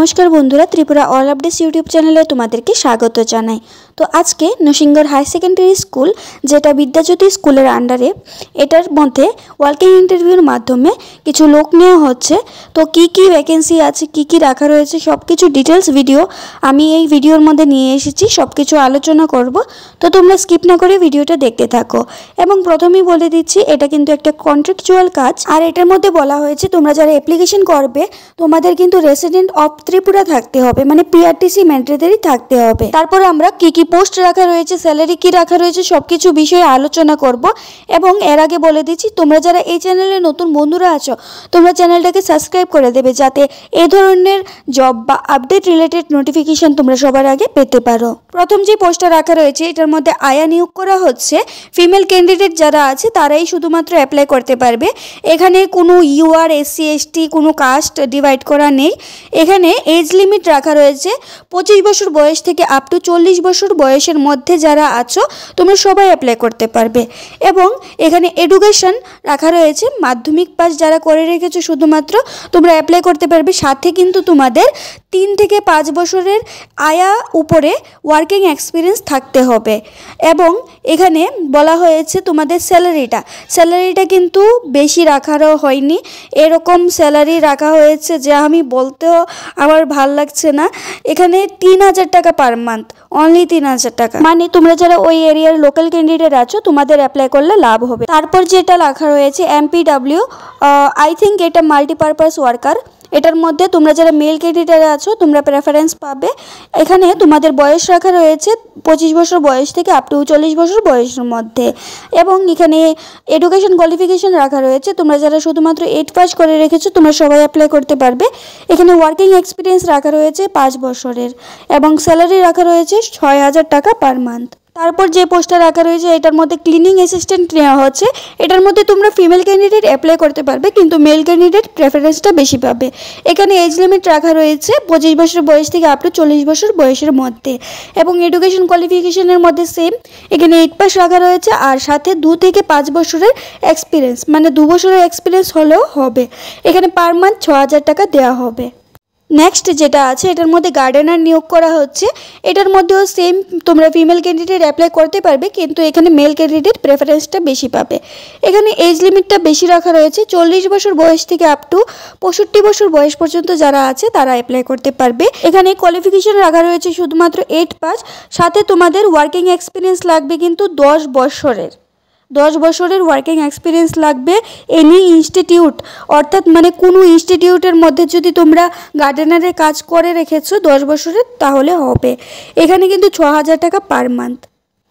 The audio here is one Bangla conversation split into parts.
नमस्कार बंधुरा त्रिपुरा अल अपडेट्स यूट्यूब चैनले तुम्हादेरके स्वागत जानाई। तो आज के नरसिंहगढ़ हाई सेकेंडारि स्कूल जेटा विद्याज्योति स्कूलेर आंडारे एटार मध्य वार्किंग इंटरव्यूर माध्यमे किछु लोक नेওয়া হচ্ছে। तो की वैकेंसि आछे की राखा रयेछे सबकिछु डिटेल्स भिडियो आमी एई भिडियोर मध्य निये एसेछि, सबकिछु आलोचना करब। तो तोमरा स्किप ना करे भिडियोटा देखते थाको। एबं प्रथमेই बोले दिচ্ছি এটা কিন্তু একটা কন্ট্রাকচুয়াল কাজ, আর এটার মধ্যে বলা হয়েছে তোমরা যারা অ্যাপ্লিকেশন করবে তোমাদের কিন্তু রেসিডেন্ট অফ ত্রিপুরা থাকতে হবে, মানে পিআরটিসি ম্যান্ডেটরি থাকতে হবে। তারপর আমরা কি পোস্ট রাখা রয়েছে, স্যালারি কি রাখা রয়েছে সবকিছু বিষয়ে আলোচনা করব। এবং এর আগে বলে দিচ্ছি তোমরা যারা এই চ্যানেলে নতুন বন্ধুরা আছো তোমরা চ্যানেলটাকে সাবস্ক্রাইব করে দেবে যাতে এই ধরনের জব বা আপডেট রিলেটেড নোটিফিকেশন তোমরা সবার আগে পেতে পারো। প্রথম যে পোস্টটা রাখা রয়েছে এটার মধ্যে আয়া নিয়োগ করা হচ্ছে। ফিমেল ক্যান্ডিডেট যারা আছে তারাই শুধুমাত্র অ্যাপ্লাই করতে পারবে। এখানে কোনো ইউআর এসসি এসটি কোনো কাস্ট ডিভাইড করা নেই। এখানে এজ লিমিট রাখা রয়েছে 25 বছর বয়স থেকে আপ টু 40 বছর বয়সের মধ্যে যারা আছো তোমরা সবাই অ্যাপ্লাই করতে পারবে। এবং এখানে এডুকেশন রাখা রয়েছে মাধ্যমিক পাস যারা করে রেখেছো শুধুমাত্র তোমরা অ্যাপ্লাই করতে পারবে। সাথে কিন্তু তোমাদের 3 থেকে 5 বছরের আয়া উপরে ওয়ার্কিং এক্সপিরিয়েন্স থাকতে হবে। এবং এখানে বলা হয়েছে তোমাদের স্যালারিটা কিন্তু বেশি রাখারও হয়নি, এরকম স্যালারি রাখা হয়েছে যে আমি বলতেও আমার ভাল লাগছে না। এখানে 3000 টাকা পার মান্থ, অনলি 3000 টাকা, মানে তোমরা যারা ওই এরিয়ার লোকাল ক্যান্ডিডেট আছো তোমাদের অ্যাপ্লাই করলে লাভ হবে। তারপর যেটা রাখা রয়েছে এমপিডব্লিউ, আই থিঙ্ক এটা মাল্টিপারপাস ওয়ার্কার। এটার মধ্যে তোমরা যারা মেল ক্যান্ডিডেট আছো তোমরা প্রেফারেন্স পাবে। এখানে তোমাদের বয়স রাখা রয়েছে 25 বছর বয়স থেকে আপ টু 40 বছর বয়সের মধ্যে। এবং এখানে এডুকেশন কোয়ালিফিকেশন রাখা রয়েছে, তোমরা যারা শুধুমাত্র 8 পাস করে রেখেছো তোমরা সবাই অ্যাপ্লাই করতে পারবে। এখানে ওয়ার্কিং এক্সপিরিয়েন্স রাখা রয়েছে 5 বছরের এবং স্যালারি রাখা রয়েছে 6000 টাকা পার মান্থ। তারপর যে পোস্টটা রাখা রয়েছে এটার মধ্যে ক্লিনিং অ্যাসিস্ট্যান্ট নেওয়া হচ্ছে। এটার মধ্যে তোমরা ফিমেল ক্যান্ডিডেট অ্যাপ্লাই করতে পারবে কিন্তু মেল ক্যান্ডিডেট প্রেফারেন্সটা বেশি পাবে। এখানে এজ লিমিট রাখা রয়েছে 25 বছর বয়স থেকে আপ টু 40 বছর বয়সের মধ্যে। এবং এডুকেশন কোয়ালিফিকেশনের মধ্যে সেম, এখানে 8 পাস রাখা রয়েছে আর সাথে 2 থেকে 5 বছরের এক্সপিরিয়েন্স, মানে 2 বছরের এক্সপিরিয়েন্স হলেও হবে। এখানে পার মান্থ 6000 টাকা দেওয়া হবে। নেক্সট যেটা আছে এটার মধ্যে গার্ডেনার নিয়োগ করা হচ্ছে। এটার মধ্যেও সেম, তোমরা ফিমেল ক্যান্ডিডেট অ্যাপ্লাই করতে পারবে কিন্তু এখানে মেল ক্যান্ডিডেট প্রেফারেন্সটা বেশি পাবে। এখানে এজ লিমিটটা বেশি রাখা রয়েছে 40 বছর বয়স থেকে আপ টু 65 বছর বয়স পর্যন্ত যারা আছে তারা অ্যাপ্লাই করতে পারবে। এখানে কোয়ালিফিকেশন রাখা রয়েছে শুধুমাত্র 8 পাস, সাথে তোমাদের ওয়ার্কিং এক্সপিরিয়েন্স লাগবে কিন্তু 10 বছরের ওয়ার্কিং এক্সপিরিয়েন্স লাগবে এনি ইনস্টিটিউট, অর্থাৎ মানে কোনো ইনস্টিটিউটের মধ্যে যদি তোমরা গার্ডেনারের কাজ করে রেখেছো 10 বছরের তাহলে হবে। এখানে কিন্তু 6000 টাকা পার মান্থ।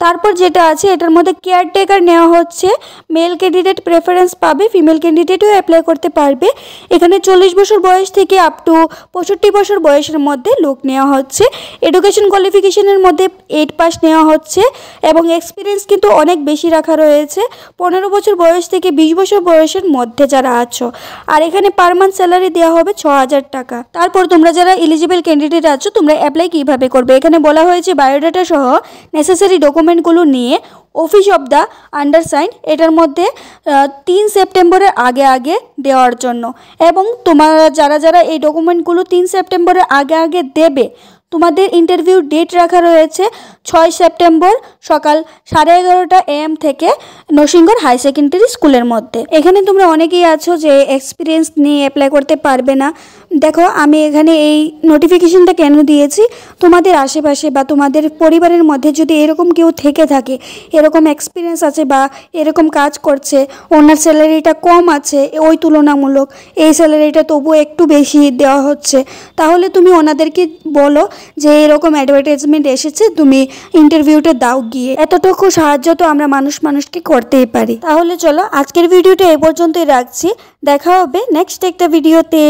তারপর যেটা আছে এটার মধ্যে কেয়ারটেকার নেওয়া হচ্ছে। মেল ক্যান্ডিডেট প্রেফারেন্স পাবে, ফিমেল ক্যান্ডিডেটও অ্যাপ্লাই করতে পারবে। এখানে 40 বছর বয়স থেকে আপ টু 65 বছর বয়সের মধ্যে লোক নেওয়া হচ্ছে। এডুকেশন কোয়ালিফিকেশনের মধ্যে 8 পাস নেওয়া হচ্ছে এবং এক্সপিরিয়েন্স কিন্তু অনেক বেশি রাখা রয়েছে 15 বছর বয়স থেকে 20 বছর বয়সের মধ্যে যারা আছো। আর এখানে পার মান্থ স্যালারি দেওয়া হবে 6000 টাকা। তারপর তোমরা যারা এলিজিবল ক্যান্ডিডেট আছো তোমরা অ্যাপ্লাই কীভাবে করবে, এখানে বলা হয়েছে বায়োডাটা সহ নেসেসারি ডকুমেন্টগুলো নিয়ে অফিস অফ দ্য আন্ডারসাইন এটার মধ্যে 3 সেপ্টেম্বরের আগে দেওয়ার জন্য। এবং তোমরা যারা এই ডকুমেন্টগুলো 3 সেপ্টেম্বরের আগে দেবে তোমাদের ইন্টারভিউ ডেট রাখা রয়েছে 6 সেপ্টেম্বর সকাল 11:30 AM থেকে নরসিংগড় হাই সেকেন্ডারি স্কুলের মধ্যে। এখানে তোমরা অনেকেই আছো যে এক্সপিরিয়েন্স নিয়ে অ্যাপ্লাই করতে পারবে না। দেখো আমি এখানে এই নোটিফিকেশনটা কেন দিয়েছি, তোমাদের আশেপাশে বা তোমাদের পরিবারের মধ্যে যদি এরকম কেউ থেকে থাকে এরকম এক্সপিরিয়েন্স আছে বা এরকম কাজ করছে, ওনার স্যালারিটা কম আছে ওই তুলনামূলক এই স্যালারিটা তবুও একটু বেশি দেওয়া হচ্ছে, তাহলে তুমি ওনাদেরকে বলো যে এরকম অ্যাডভার্টাইজমেন্ট এসেছে তুমি ইন্টারভিউটা দাও গিয়ে। এতটুকু সাহায্য তো আমরা মানুষকে করতেই পারি। তাহলে চলো আজকের ভিডিওটা এই পর্যন্তই রাখছি, দেখা হবে নেক্সট একটা ভিডিওতে।